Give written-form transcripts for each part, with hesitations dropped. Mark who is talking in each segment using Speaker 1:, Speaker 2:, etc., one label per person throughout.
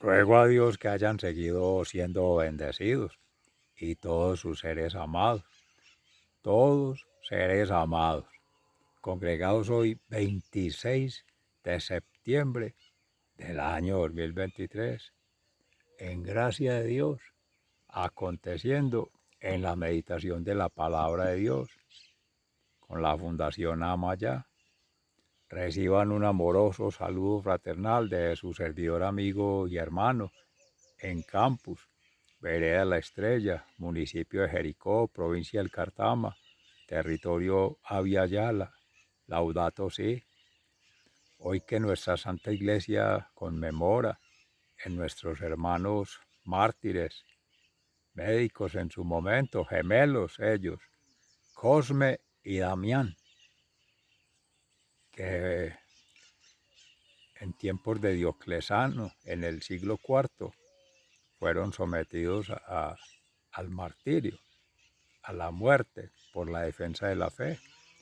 Speaker 1: Ruego a Dios que hayan seguido siendo bendecidos y todos sus todos seres amados, congregados hoy 26 de septiembre del año 2023, en gracia de Dios, aconteciendo en la meditación de la palabra de Dios, con la Fundación Amaya. Reciban un amoroso saludo fraternal de su servidor amigo y hermano en Campus, Vereda La Estrella, municipio de Jericó, provincia del Cartama, territorio Aviala, Laudato Si. Hoy que nuestra Santa Iglesia conmemora en nuestros hermanos mártires, médicos en su momento, gemelos ellos, Cosme y Damián, que en tiempos de Diocleciano, en el siglo IV, fueron sometidos al martirio, a la muerte por la defensa de la fe,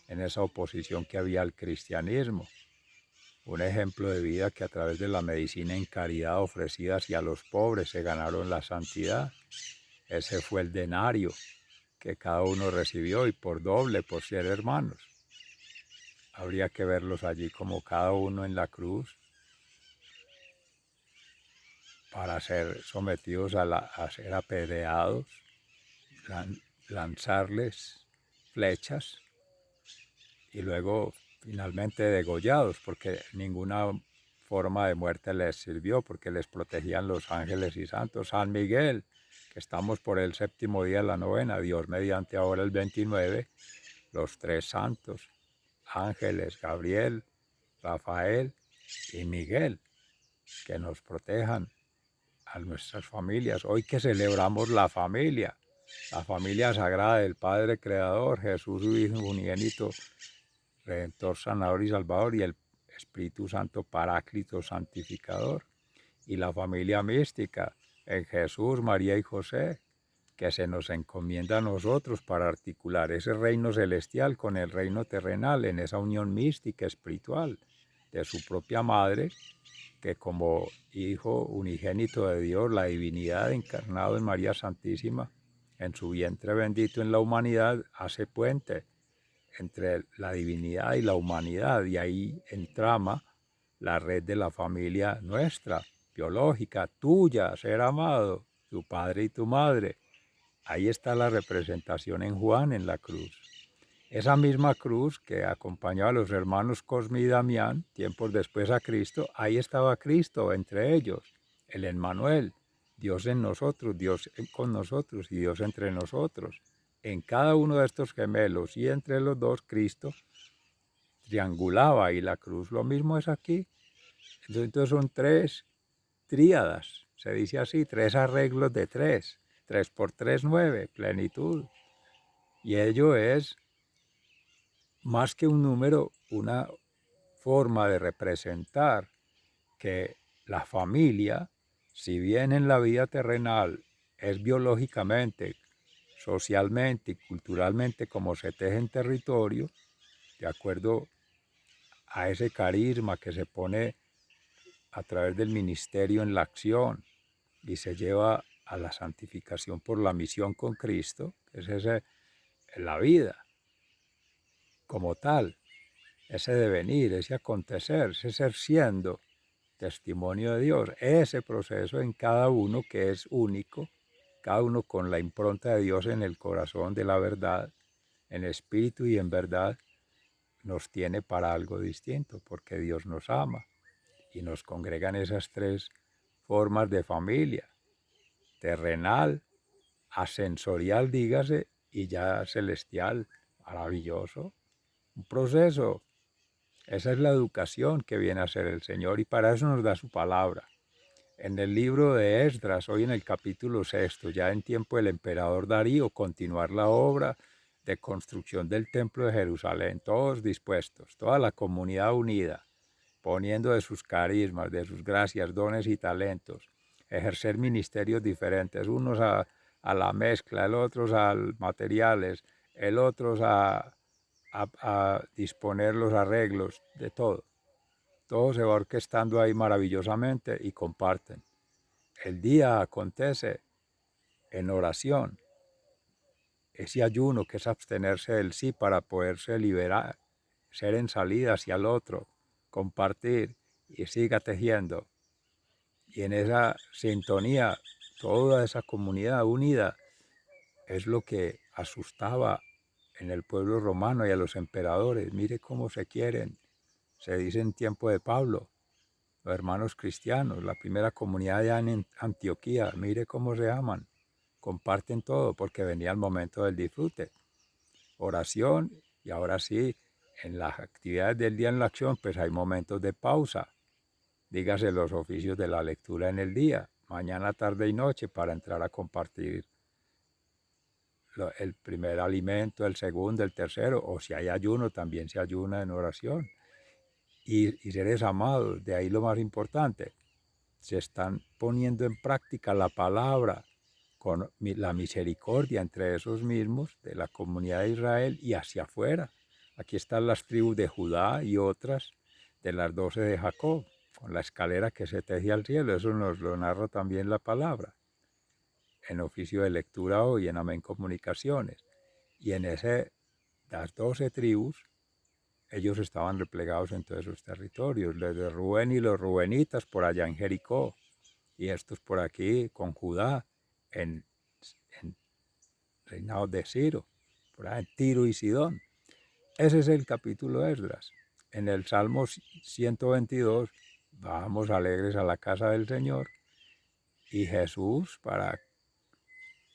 Speaker 1: en esa oposición que había al cristianismo. Un ejemplo de vida que a través de la medicina en caridad ofrecida hacia los pobres se ganaron la santidad. Ese fue el denario que cada uno recibió y por doble, por ser hermanos. Habría que verlos allí como cada uno en la cruz para ser sometidos a ser apedreados, lanzarles flechas y luego finalmente degollados, porque ninguna forma de muerte les sirvió, porque les protegían los ángeles y santos. San Miguel, que estamos por el séptimo día de la novena, Dios mediante ahora el 29, los tres santos, ángeles, Gabriel, Rafael y Miguel, que nos protejan a nuestras familias. Hoy que celebramos la familia sagrada del Padre Creador, Jesús, su Hijo unigénito, Redentor, Sanador y Salvador, y el Espíritu Santo, Paráclito, Santificador, y la familia mística en Jesús, María y José, que se nos encomienda a nosotros para articular ese reino celestial con el reino terrenal en esa unión mística espiritual de su propia madre, que como Hijo unigénito de Dios, la divinidad encarnado en María Santísima, en su vientre bendito en la humanidad, hace puente entre la divinidad y la humanidad, y ahí entrama la red de la familia nuestra, biológica, tuya, ser amado, tu padre y tu madre. Ahí está la representación en Juan en la cruz. Esa misma cruz que acompañó a los hermanos Cosme y Damián, tiempos después a Cristo, ahí estaba Cristo entre ellos, el Emmanuel, Dios en nosotros, Dios con nosotros y Dios entre nosotros. En cada uno de estos gemelos y entre los dos, Cristo triangulaba, y la cruz lo mismo es aquí. Entonces son tres tríadas, se dice así, tres arreglos de tres. 3 por 3, 9, plenitud. Y ello es más que un número, una forma de representar que la familia, si bien en la vida terrenal es biológicamente, socialmente y culturalmente como se teje en territorio, de acuerdo a ese carisma que se pone a través del ministerio en la acción y se lleva a la santificación por la misión con Cristo, que es la vida como tal, ese devenir, ese acontecer, ese ser siendo testimonio de Dios, ese proceso en cada uno que es único, cada uno con la impronta de Dios en el corazón de la verdad, en espíritu y en verdad, nos tiene para algo distinto, porque Dios nos ama y nos congregan esas tres formas de familia, terrenal, ascensorial, dígase, y ya celestial, maravilloso, un proceso. Esa es la educación que viene a ser el Señor y para eso nos da su palabra. En el libro de Esdras, hoy en el capítulo 6, ya en tiempo del emperador Darío, continuar la obra de construcción del templo de Jerusalén, todos dispuestos, toda la comunidad unida, poniendo de sus carismas, de sus gracias, dones y talentos, ejercer ministerios diferentes, unos a la mezcla, el otros a materiales, el otros a disponer los arreglos de todo. Todo se va orquestando ahí maravillosamente y comparten. el día acontece en oración. Ese ayuno que es abstenerse del sí para poderse liberar, ser en salida hacia el otro, compartir y siga tejiendo. Y en esa sintonía, toda esa comunidad unida es lo que asustaba en el pueblo romano y a los emperadores. Mire cómo se quieren. Se dice en tiempo de Pablo, los hermanos cristianos, la primera comunidad allá en Antioquía, mire cómo se aman. Comparten todo porque venía el momento del disfrute. Oración y ahora sí, en las actividades del día en la acción, pues hay momentos de pausa. Dígase los oficios de la lectura en el día, mañana, tarde y noche, para entrar a compartir el primer alimento, el segundo, el tercero, o si hay ayuno, también se ayuna en oración. Y seres amados, de ahí lo más importante, se están poniendo en práctica la palabra con la misericordia entre esos mismos de la comunidad de Israel y hacia afuera. Aquí están las tribus de Judá y otras de las 12 de Jacob, con la escalera que se teje al cielo. Eso nos lo narra también la palabra, en oficio de lectura hoy, en Amén Comunicaciones. Y en las 12 tribus, ellos estaban replegados en todos esos territorios, desde Rubén y los rubenitas por allá en Jericó, y estos por aquí con Judá, en reinado de Ciro, por ahí en Tiro y Sidón. Ese es el capítulo de Esdras. En el Salmo 122, vamos alegres a la casa del Señor, y Jesús, para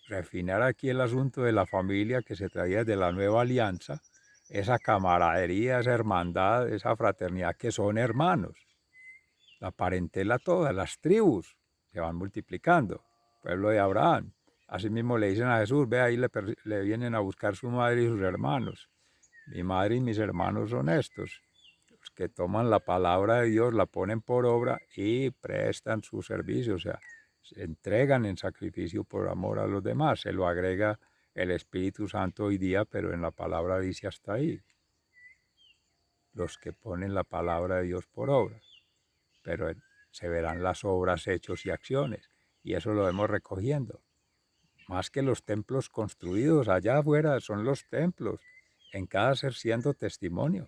Speaker 1: refinar aquí el asunto de la familia que se traía de la nueva alianza, esa camaradería, esa hermandad, esa fraternidad que son hermanos, la parentela toda, las tribus se van multiplicando, pueblo de Abraham. Asimismo le dicen a Jesús, ve ahí le vienen a buscar su madre y sus hermanos. Mi madre y mis hermanos son estos, los que toman la palabra de Dios, la ponen por obra y prestan su servicio, o sea, se entregan en sacrificio por amor a los demás. Se lo agrega el Espíritu Santo hoy día, pero en la palabra dice hasta ahí. Los que ponen la palabra de Dios por obra. Pero se verán las obras, hechos y acciones. Y eso lo vemos recogiendo. Más que los templos construidos allá afuera, son los templos. En cada ser siendo testimonio.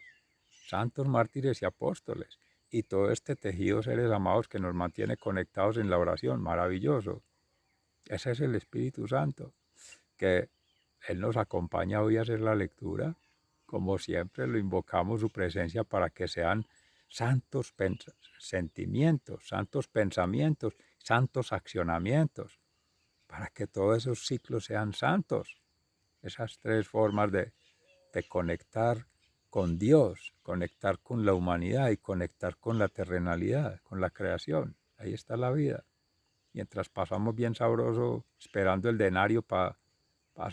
Speaker 1: Santos, mártires y apóstoles. Y todo este tejido, seres amados, que nos mantiene conectados en la oración. Maravilloso. Ese es el Espíritu Santo, que Él nos acompaña hoy a hacer la lectura. Como siempre, lo invocamos su presencia para que sean santos sentimientos, santos pensamientos, santos accionamientos, para que todos esos ciclos sean santos. Esas tres formas de conectar con Dios, conectar con la humanidad y conectar con la terrenalidad, con la creación. Ahí está la vida. Mientras pasamos bien sabroso esperando el denario para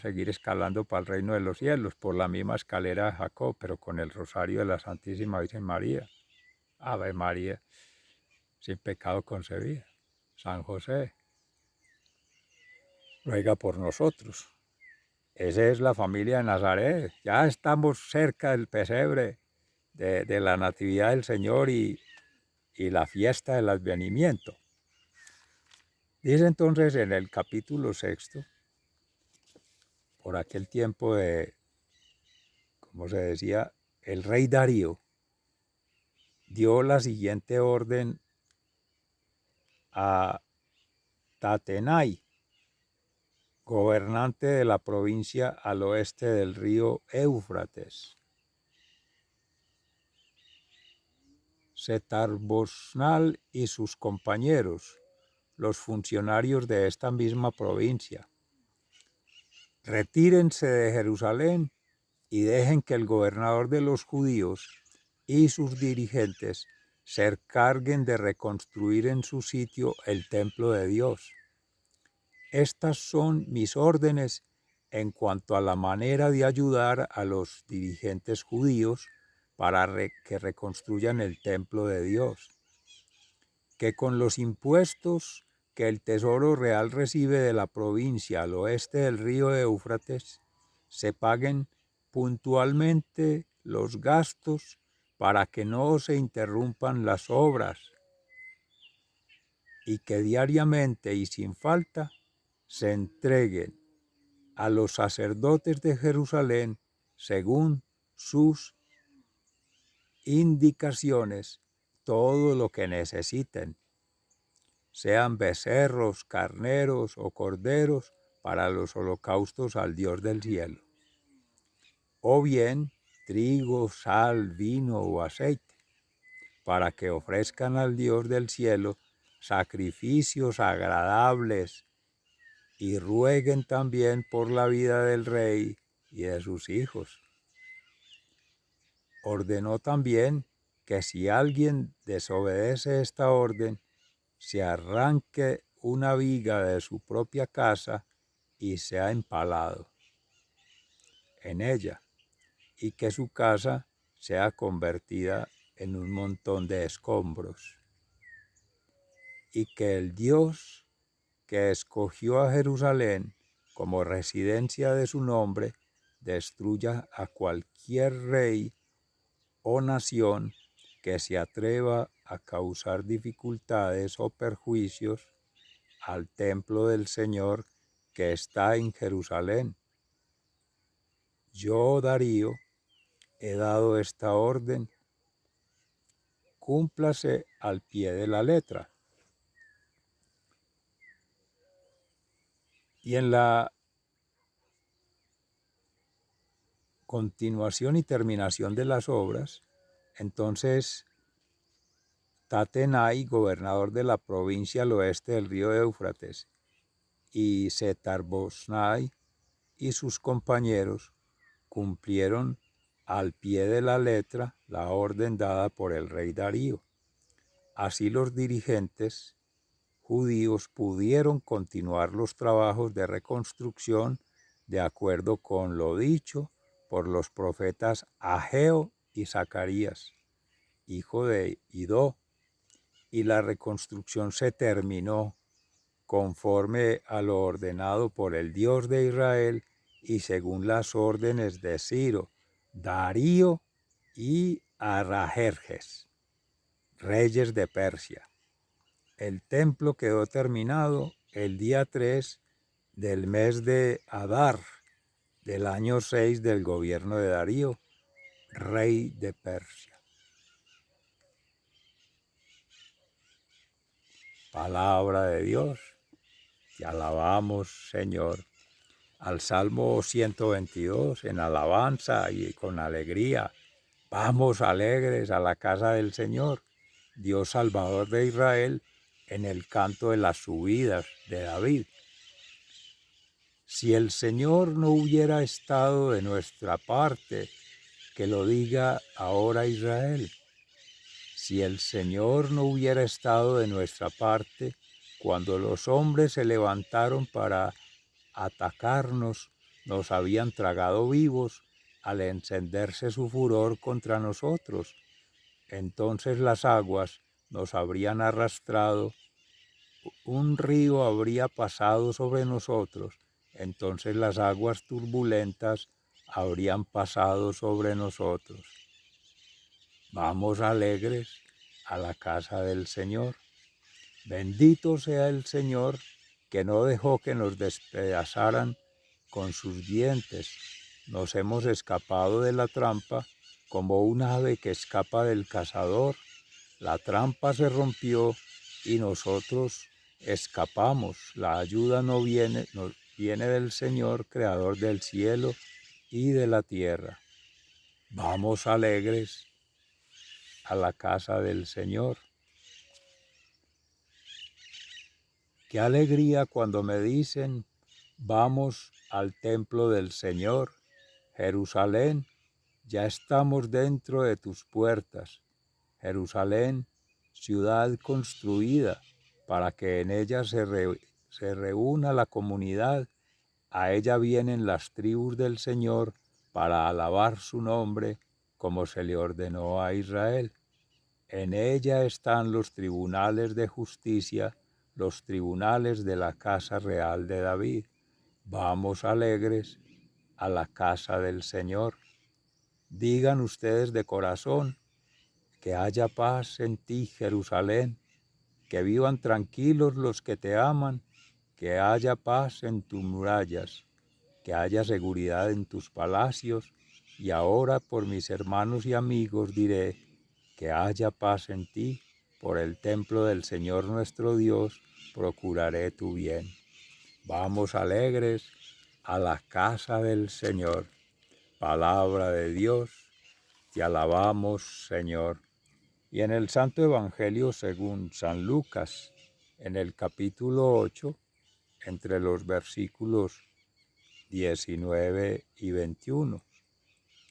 Speaker 1: seguir escalando para el reino de los cielos, por la misma escalera de Jacob, pero con el rosario de la Santísima Virgen María. Ave María, sin pecado concebida. San José, ruega por nosotros. Esa es la familia de Nazaret. Ya estamos cerca del pesebre de la Natividad del Señor y la fiesta del Advenimiento. Dice entonces en el capítulo 6, por aquel tiempo de, como se decía, el rey Darío dio la siguiente orden a Tatenai, gobernante de la provincia al oeste del río Éufrates. Setarbosnal y sus compañeros, los funcionarios de esta misma provincia, retírense de Jerusalén y dejen que el gobernador de los judíos y sus dirigentes se encarguen de reconstruir en su sitio el templo de Dios. Estas son mis órdenes en cuanto a la manera de ayudar a los dirigentes judíos para que reconstruyan el templo de Dios. Que con los impuestos que el Tesoro Real recibe de la provincia al oeste del río Éufrates, se paguen puntualmente los gastos para que no se interrumpan las obras. y que diariamente y sin falta se entreguen a los sacerdotes de Jerusalén según sus indicaciones todo lo que necesiten, sean becerros, carneros o corderos para los holocaustos al Dios del cielo, o bien trigo, sal, vino o aceite, para que ofrezcan al Dios del cielo sacrificios agradables y rueguen también por la vida del rey y de sus hijos. Ordenó también que si alguien desobedece esta orden, se arranque una viga de su propia casa y sea empalado en ella, y que su casa sea convertida en un montón de escombros, y que el Dios que escogió a Jerusalén como residencia de su nombre destruya a cualquier rey o nación que se atreva a causar dificultades o perjuicios al templo del Señor que está en Jerusalén. Yo, Darío, he dado esta orden, cúmplase al pie de la letra. Y en la continuación y terminación de las obras, entonces Tatenai, gobernador de la provincia al oeste del río Éufrates, y Setar-Boznai y sus compañeros cumplieron al pie de la letra la orden dada por el rey Darío. Así los dirigentes judíos pudieron continuar los trabajos de reconstrucción de acuerdo con lo dicho por los profetas Ageo y Zacarías, hijo de Idó, y la reconstrucción se terminó conforme a lo ordenado por el Dios de Israel y según las órdenes de Ciro, Darío y Artajerjes, reyes de Persia. El templo quedó terminado el día 3 del mes de Adar del año 6 del gobierno de Darío, rey de Persia. Palabra de Dios. Te alabamos, Señor. Al Salmo 122 en alabanza y con alegría. Vamos alegres a la casa del Señor, Dios Salvador de Israel, en el canto de las subidas de David. Si el Señor no hubiera estado de nuestra parte, que lo diga ahora Israel. Si el Señor no hubiera estado de nuestra parte, cuando los hombres se levantaron para atacarnos, nos habían tragado vivos al encenderse su furor contra nosotros. Entonces las aguas nos habrían arrastrado, un río habría pasado sobre nosotros, entonces las aguas turbulentas habrían pasado sobre nosotros. Vamos alegres a la casa del Señor. Bendito sea el Señor que no dejó que nos despedazaran con sus dientes. Nos hemos escapado de la trampa como un ave que escapa del cazador. La trampa se rompió y nosotros escapamos. La ayuda nos viene del Señor, creador del cielo y de la tierra. Vamos alegres a la casa del Señor. Qué alegría cuando me dicen, vamos al templo del Señor, Jerusalén, ya estamos dentro de tus puertas. Jerusalén, ciudad construida para que en ella se reúna la comunidad. A ella vienen las tribus del Señor para alabar su nombre como se le ordenó a Israel. En ella están los tribunales de justicia, los tribunales de la casa real de David. Vamos alegres a la casa del Señor. Digan ustedes de corazón, que haya paz en ti, Jerusalén. que vivan tranquilos los que te aman, que haya paz en tus murallas, que haya seguridad en tus palacios, y ahora por mis hermanos y amigos diré, que haya paz en ti, por el templo del Señor nuestro Dios, procuraré tu bien. Vamos alegres a la casa del Señor. Palabra de Dios, te alabamos, Señor. Y en el Santo Evangelio según San Lucas, en el capítulo 8, entre los versículos 19 y 21,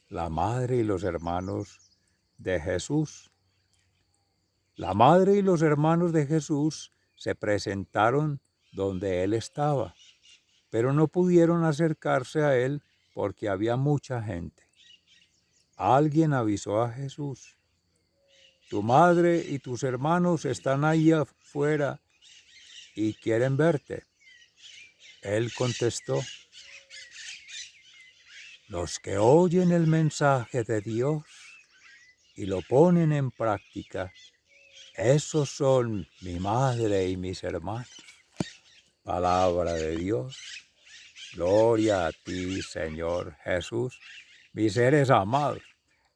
Speaker 1: la madre y los hermanos de Jesús. La madre y los hermanos de Jesús se presentaron donde él estaba, pero no pudieron acercarse a él porque había mucha gente. Alguien avisó a Jesús: tu madre y tus hermanos están ahí afuera y quieren verte. Él contestó: los que oyen el mensaje de Dios y lo ponen en práctica, esos son mi madre y mis hermanos. Palabra de Dios. Gloria a ti, Señor Jesús. Mis seres amados,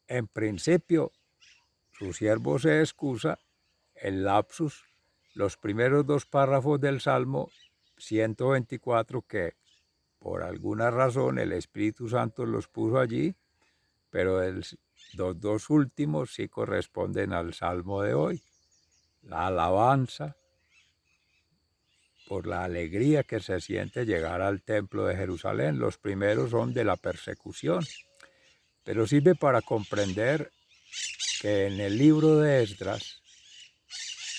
Speaker 1: en principio, su siervo se excusa el lapsus, los primeros dos párrafos del Salmo 124, que por alguna razón el Espíritu Santo los puso allí, pero los dos últimos sí corresponden al Salmo de hoy. La alabanza por la alegría que se siente llegar al templo de Jerusalén. Los primeros son de la persecución, pero sirve para comprender que en el libro de Esdras,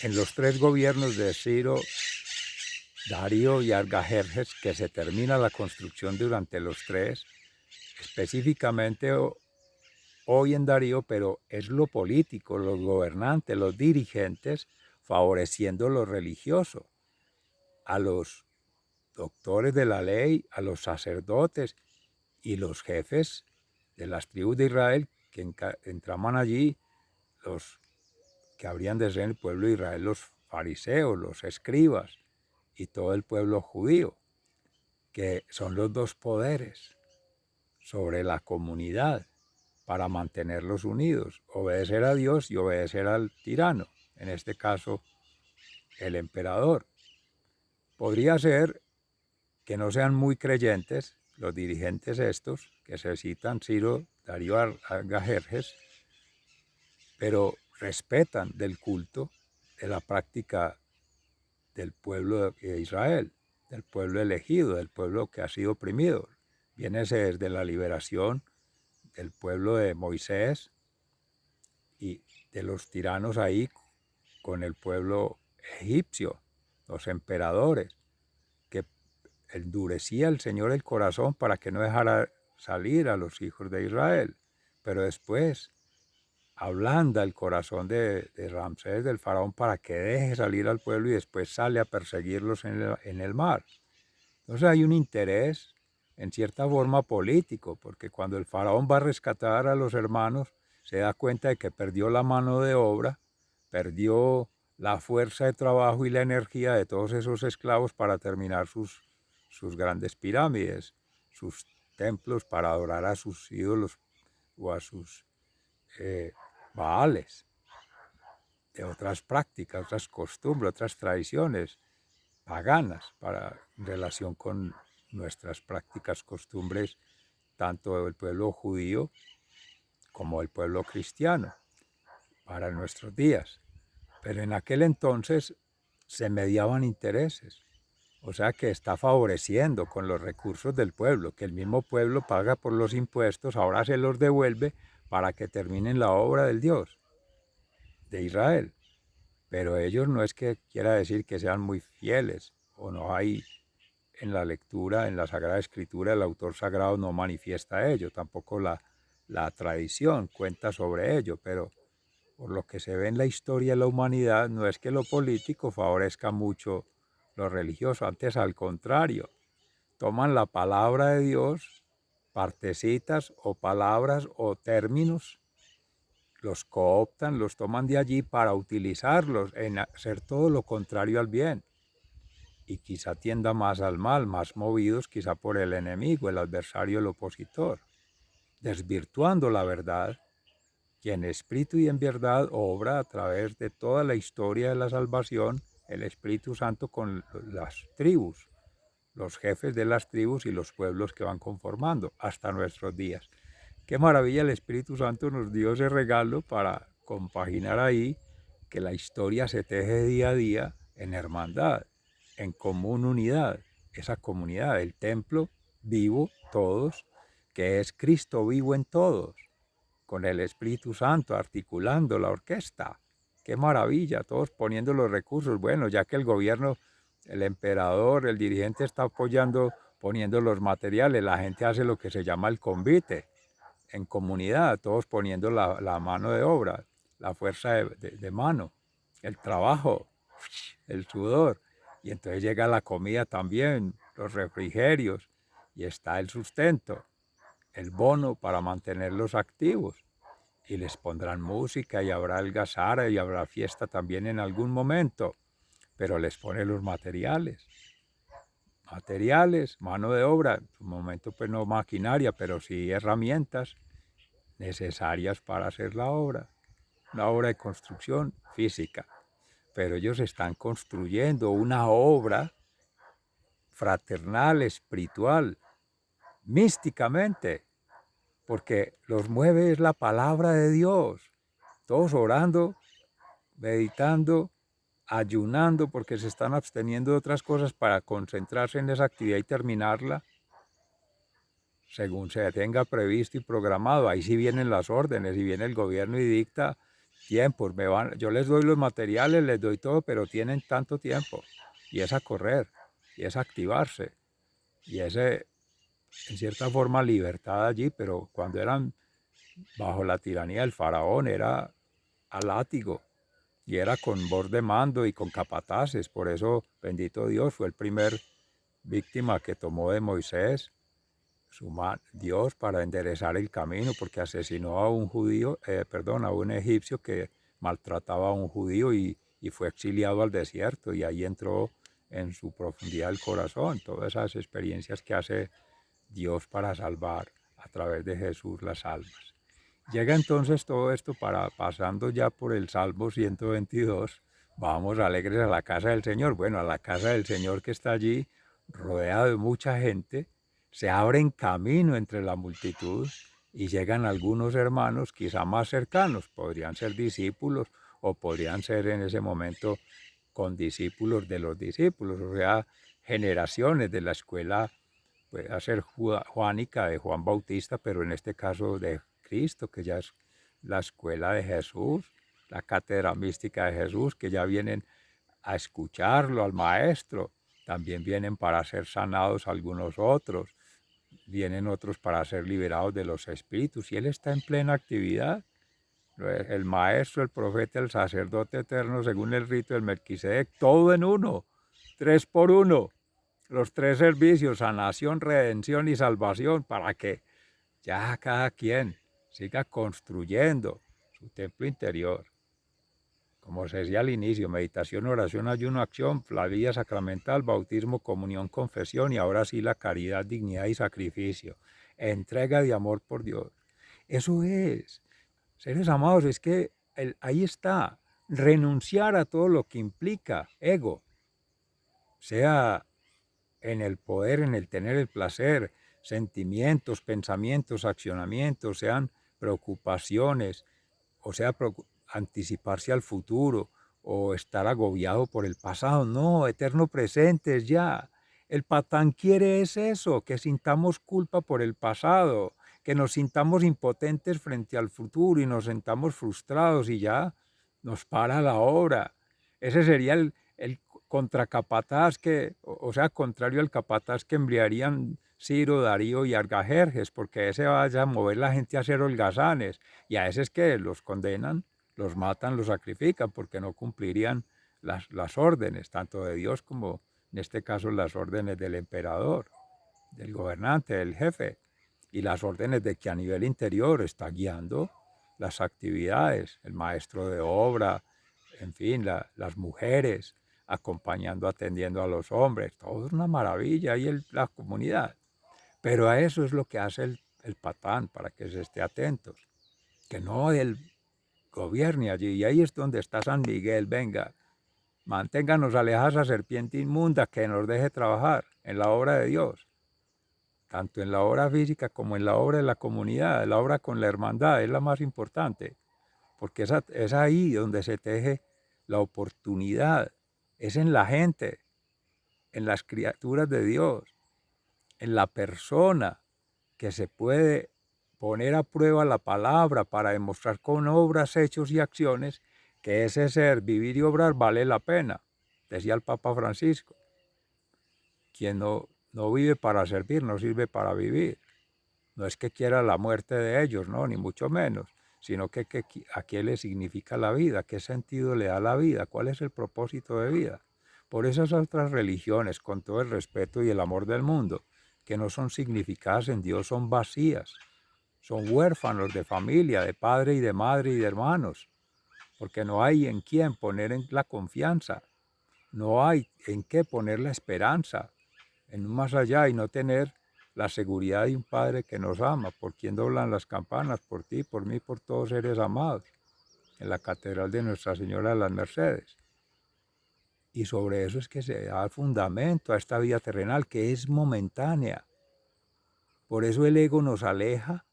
Speaker 1: en los tres gobiernos de Ciro, Darío y Artajerjes, que se termina la construcción durante los tres, específicamente hoy en Darío, pero es lo político, los gobernantes, los dirigentes, favoreciendo lo religioso, a los doctores de la ley, a los sacerdotes y los jefes de las tribus de Israel que entraban allí, los que habrían de ser el pueblo de Israel, los fariseos, los escribas y todo el pueblo judío, que son los dos poderes sobre la comunidad para mantenerlos unidos, obedecer a Dios y obedecer al tirano, en este caso el emperador. Podría ser que no sean muy creyentes los dirigentes estos, que se citan Ciro, Darío, Artajerjes, pero respetan del culto, de la práctica del pueblo de Israel, del pueblo elegido, del pueblo que ha sido oprimido. Viene desde la liberación del pueblo de Moisés y de los tiranos ahí con el pueblo egipcio, los emperadores, que endurecía el Señor el corazón para que no dejara salir a los hijos de Israel. Pero después ablanda el corazón de Ramsés, del faraón, para que deje salir al pueblo y después sale a perseguirlos en el mar. Entonces hay un interés en cierta forma político, porque cuando el faraón va a rescatar a los hermanos, se da cuenta de que perdió la mano de obra, perdió la fuerza de trabajo y la energía de todos esos esclavos para terminar sus grandes pirámides, sus templos para adorar a sus ídolos o a sus baales, de otras prácticas, otras costumbres, otras tradiciones paganas en relación con nuestras prácticas, costumbres, tanto del pueblo judío como del pueblo cristiano, para nuestros días. Pero en aquel entonces se mediaban intereses, o sea que está favoreciendo con los recursos del pueblo, que el mismo pueblo paga por los impuestos, ahora se los devuelve para que terminen la obra del Dios de Israel. Pero ellos no es que quiera decir que sean muy fieles, o no hay en la lectura, en la Sagrada Escritura, el autor sagrado no manifiesta ello, tampoco la tradición cuenta sobre ello, pero por lo que se ve en la historia de la humanidad, no es que lo político favorezca mucho lo religioso, antes al contrario, toman la palabra de Dios, partecitas o palabras o términos los cooptan, los toman de allí para utilizarlos en hacer todo lo contrario al bien. Y quizá tienda más al mal, más movidos quizá por el enemigo, el adversario, el opositor, desvirtuando la verdad, que en espíritu y en verdad obra a través de toda la historia de la salvación el Espíritu Santo con las tribus, los jefes de las tribus y los pueblos que van conformando hasta nuestros días. Qué maravilla, el Espíritu Santo nos dio ese regalo para compaginar ahí que la historia se teje día a día en hermandad, en común unidad, esa comunidad, el templo vivo, todos, que es Cristo vivo en todos, con el Espíritu Santo articulando la orquesta. Qué maravilla, todos poniendo los recursos. Bueno, ya que el gobierno, el emperador, el dirigente está apoyando, poniendo los materiales, la gente hace lo que se llama el convite, en comunidad, todos poniendo la mano de obra, la fuerza de mano, el trabajo, el sudor. Y entonces llega la comida también, los refrigerios, y está el sustento, el bono para mantenerlos activos. Y les pondrán música y habrá algazara y habrá fiesta también en algún momento, pero les pone los materiales. Materiales, mano de obra, en su momento pues no maquinaria, pero sí herramientas necesarias para hacer la obra, una obra de construcción física. Pero ellos están construyendo una obra fraternal, espiritual, místicamente, porque los mueve es la palabra de Dios, todos orando, meditando, ayunando, porque se están absteniendo de otras cosas para concentrarse en esa actividad y terminarla según se tenga previsto y programado. Ahí sí vienen las órdenes y viene el gobierno y dicta tiempos. Yo les doy los materiales, les doy todo, pero tienen tanto tiempo. Y es a correr, y es a activarse, y es en cierta forma libertad allí, pero cuando eran bajo la tiranía del faraón era a látigo y era con voz de mando y con capataces. Por eso, bendito Dios, fue el primer víctima que tomó de Moisés Dios para enderezar el camino, porque asesinó a un judío, a un egipcio que maltrataba a un judío y fue exiliado al desierto, y ahí entró en su profundidad el corazón, todas esas experiencias que hace Dios para salvar a través de Jesús las almas. Llega entonces todo esto pasando ya por el Salmo 122, vamos alegres a la casa del Señor. Bueno, a la casa del Señor que está allí, rodeado de mucha gente, se abren camino entre la multitud y llegan algunos hermanos quizá más cercanos, podrían ser discípulos o podrían ser en ese momento condiscípulos de los discípulos, o sea, generaciones de la escuela, puede ser juánica de Juan Bautista, pero en este caso de Cristo, que ya es la escuela de Jesús, la cátedra mística de Jesús, que ya vienen a escucharlo al Maestro. También vienen para ser sanados algunos otros, vienen otros para ser liberados de los espíritus, y Él está en plena actividad. El Maestro, el Profeta, el Sacerdote eterno, según el rito del Melquisedec, todo en uno, 3 por 1. Los 3 servicios, sanación, redención y salvación, para que ya cada quien siga construyendo su templo interior. Como se decía al inicio, meditación, oración, ayuno, acción, la vida sacramental, bautismo, comunión, confesión, y ahora sí la caridad, dignidad y sacrificio. Entrega de amor por Dios. Eso es, seres amados, es que ahí está, renunciar a todo lo que implica ego, sea en el poder, en el tener el placer, sentimientos, pensamientos, accionamientos, sean preocupaciones, o sea, anticiparse al futuro o estar agobiado por el pasado. No, eterno presente es ya. El patán quiere es eso, que sintamos culpa por el pasado, que nos sintamos impotentes frente al futuro y nos sintamos frustrados y ya nos para la obra. Ese sería el contracapataz que, o sea, contrario al capataz que emplearían Ciro, Darío y Argajerjes, porque ese vaya a mover la gente a hacer holgazanes, y a ese es que los condenan, los matan, los sacrifican, porque no cumplirían las órdenes, tanto de Dios como en este caso las órdenes del emperador, del gobernante, del jefe, y las órdenes de que a nivel interior está guiando las actividades, el maestro de obra, en fin, las mujeres acompañando, atendiendo a los hombres, todo es una maravilla ahí la comunidad. Pero a eso es lo que hace el patán, para que se esté atentos, que no él gobierne allí. Y ahí es donde está San Miguel, venga, manténganos alejados a esa serpiente inmunda, que nos deje trabajar en la obra de Dios, tanto en la obra física como en la obra de la comunidad, la obra con la hermandad, es la más importante, porque es ahí donde se teje la oportunidad, es en la gente, en las criaturas de Dios, en la persona, que se puede poner a prueba la palabra para demostrar con obras, hechos y acciones que ese ser, vivir y obrar vale la pena, decía el Papa Francisco. Quien no vive para servir, no sirve para vivir. No es que quiera la muerte de ellos, no, ni mucho menos, sino que a qué le significa la vida, qué sentido le da la vida, cuál es el propósito de vida. Por esas otras religiones, con todo el respeto y el amor del mundo, que no son significadas en Dios, son vacías, son huérfanos de familia, de padre y de madre y de hermanos, porque no hay en quién poner en la confianza, no hay en qué poner la esperanza, en un más allá, y no tener la seguridad de un Padre que nos ama, por quien doblan las campanas, por ti, por mí, por todos seres amados, en la Catedral de Nuestra Señora de las Mercedes. Y sobre eso es que se da el fundamento a esta vida terrenal, que es momentánea. Por eso el ego nos aleja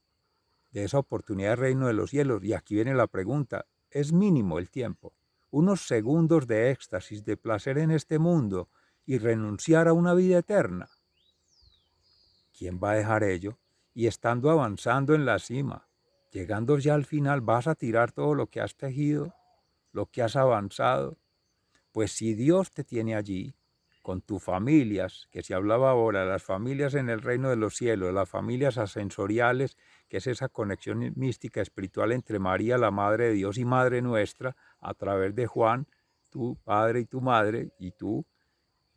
Speaker 1: de esa oportunidad del reino de los cielos. Y aquí viene la pregunta, ¿es mínimo el tiempo? Unos segundos de éxtasis, de placer en este mundo, y renunciar a una vida eterna. ¿Quién va a dejar ello? Y estando avanzando en la cima, llegando ya al final, ¿vas a tirar todo lo que has tejido, lo que has avanzado? Pues si Dios te tiene allí, con tus familias, que se hablaba ahora, las familias en el reino de los cielos, las familias ascensoriales, que es esa conexión mística espiritual entre María, la Madre de Dios, y Madre nuestra, a través de Juan, tu padre y tu madre, y tú,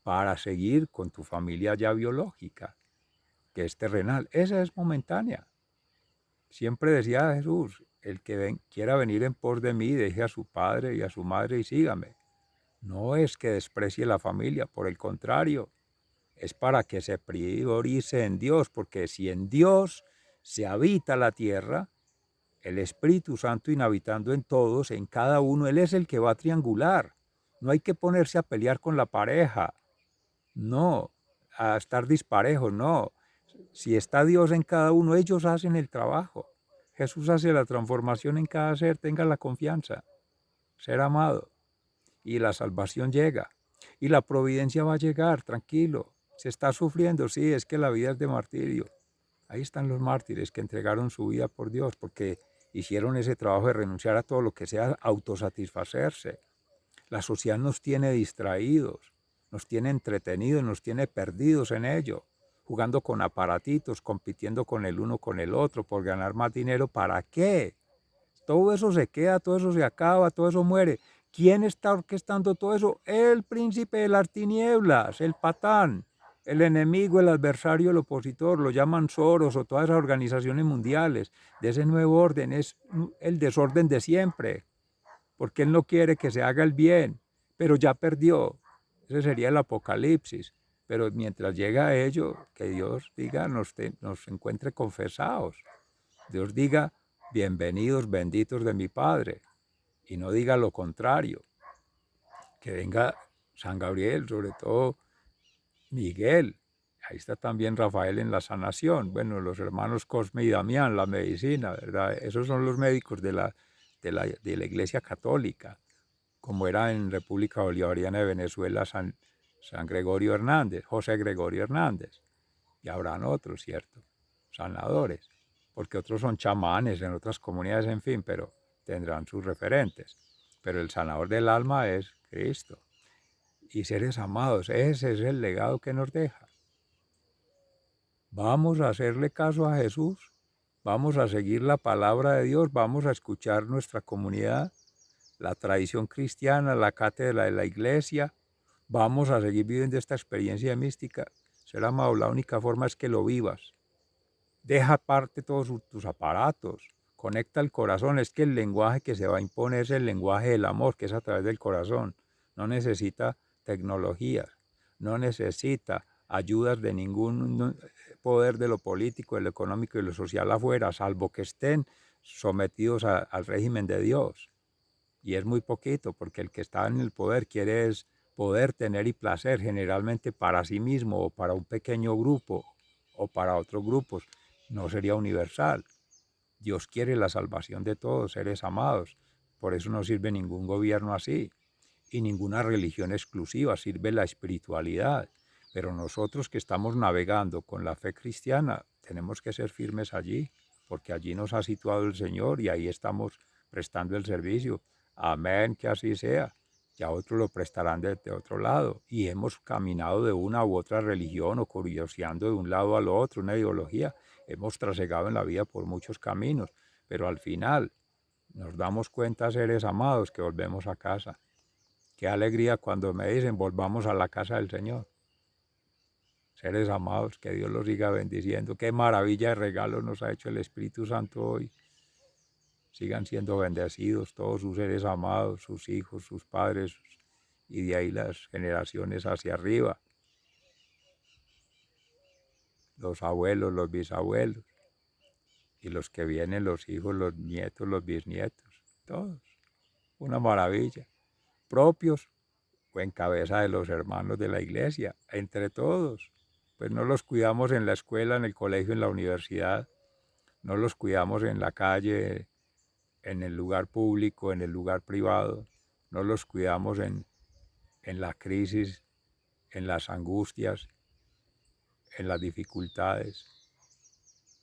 Speaker 1: para seguir con tu familia ya biológica, que es terrenal. Esa es momentánea. Siempre decía Jesús, el que quiera venir en pos de mí, deje a su padre y a su madre y sígame. No es que desprecie la familia, por el contrario, es para que se priorice en Dios, porque si en Dios se habita la tierra, el Espíritu Santo inhabitando en todos, en cada uno, Él es el que va a triangular. No hay que ponerse a pelear con la pareja, no, a estar disparejos, no. Si está Dios en cada uno, ellos hacen el trabajo. Jesús hace la transformación en cada ser, tenga la confianza, ser amado. Y la salvación llega. Y la providencia va a llegar, tranquilo. Se está sufriendo, sí, es que la vida es de martirio. Ahí están los mártires que entregaron su vida por Dios, porque hicieron ese trabajo de renunciar a todo lo que sea autosatisfacerse. La sociedad nos tiene distraídos, nos tiene entretenidos, nos tiene perdidos en ello, jugando con aparatitos, compitiendo con el uno con el otro por ganar más dinero. ¿Para qué? Todo eso se queda, todo eso se acaba, todo eso muere. ¿Quién está orquestando todo eso? El príncipe de las tinieblas, el patán, el enemigo, el adversario, el opositor, lo llaman Soros o todas esas organizaciones mundiales de ese nuevo orden. Es el desorden de siempre, porque él no quiere que se haga el bien, pero ya perdió. Ese sería el apocalipsis. Pero mientras llega a ello, que Dios diga, nos encuentre confesados. Dios diga, bienvenidos, benditos de mi Padre, y no diga lo contrario. Que venga San Gabriel, sobre todo Miguel. Ahí está también Rafael en la sanación. Bueno, los hermanos Cosme y Damián, la medicina, ¿verdad? Esos son los médicos de la Iglesia Católica, como era en República Bolivariana de Venezuela San Gregorio Hernández, José Gregorio Hernández. Y habrán otros, ¿cierto? Sanadores, porque otros son chamanes en otras comunidades, en fin, pero tendrán sus referentes. Pero el sanador del alma es Cristo. Y seres amados, ese es el legado que nos deja. Vamos a hacerle caso a Jesús, vamos a seguir la palabra de Dios, vamos a escuchar nuestra comunidad, la tradición cristiana, la cátedra de la iglesia, vamos a seguir viviendo esta experiencia mística. Ser amado, la única forma es que lo vivas. Deja aparte todos tus aparatos, conecta el corazón. Es que el lenguaje que se va a imponer es el lenguaje del amor, que es a través del corazón. No necesita tecnologías, no necesita ayudas de ningún poder de lo político, de lo económico y de lo social afuera, salvo que estén sometidos al régimen de Dios. Y es muy poquito, porque el que está en el poder quiere es poder, tener y placer, generalmente para sí mismo o para un pequeño grupo o para otros grupos. No sería universal. Dios quiere la salvación de todos, seres amados. Por eso no sirve ningún gobierno así y ninguna religión exclusiva, sirve la espiritualidad. Pero nosotros que estamos navegando con la fe cristiana, tenemos que ser firmes allí, porque allí nos ha situado el Señor y ahí estamos prestando el servicio. Amén, que así sea. Ya otros lo prestarán desde otro lado. Y hemos caminado de una u otra religión o curioseando de un lado al otro, una ideología. Hemos trasegado en la vida por muchos caminos, pero al final nos damos cuenta, seres amados, que volvemos a casa. Qué alegría cuando me dicen volvamos a la casa del Señor. Seres amados, que Dios los siga bendiciendo. Qué maravilla de regalo nos ha hecho el Espíritu Santo hoy. Sigan siendo bendecidos todos sus seres amados, sus hijos, sus padres, y de ahí las generaciones hacia arriba. Los abuelos, los bisabuelos, y los que vienen, los hijos, los nietos, los bisnietos, todos. Una maravilla. Propios o en cabeza de los hermanos de la iglesia, entre todos. Pues no los cuidamos en la escuela, en el colegio, en la universidad, no los cuidamos en la calle, en el lugar público, en el lugar privado, no los cuidamos en la crisis, en las angustias, en las dificultades,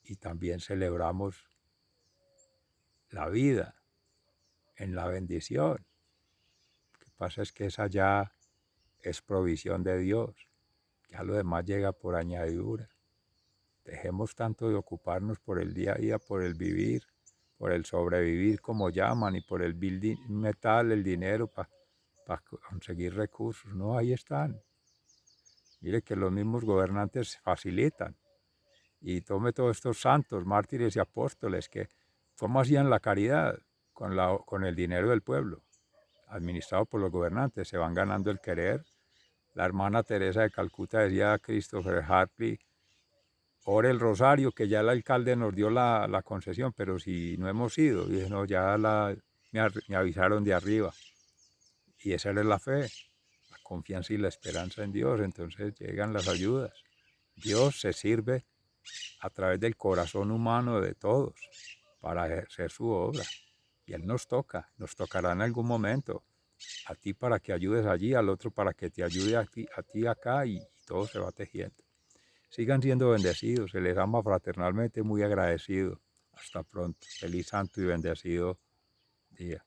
Speaker 1: y también celebramos la vida en la bendición. Lo que pasa es que esa ya es provisión de Dios, ya lo demás llega por añadidura. Dejemos tanto de ocuparnos por el día a día, por el vivir, por el sobrevivir como llaman, y por el metal, el dinero para conseguir recursos. No, ahí están. Mire que los mismos gobernantes facilitan. Y tome todos estos santos, mártires y apóstoles que cómo hacían la caridad con el dinero del pueblo, administrado por los gobernantes. Se van ganando el querer. La hermana Teresa de Calcuta decía a Christopher Hartley: ore el rosario, que ya el alcalde nos dio la concesión, pero si no hemos ido, dije, no, ya me avisaron de arriba. Y esa es la fe, la confianza y la esperanza en Dios. Entonces llegan las ayudas. Dios se sirve a través del corazón humano de todos para hacer su obra. Y Él nos tocará en algún momento. A ti para que ayudes allí, al otro para que te ayude a ti acá, y todo se va tejiendo. Sigan siendo bendecidos, se les ama fraternalmente, muy agradecido. Hasta pronto. Feliz santo y bendecido día.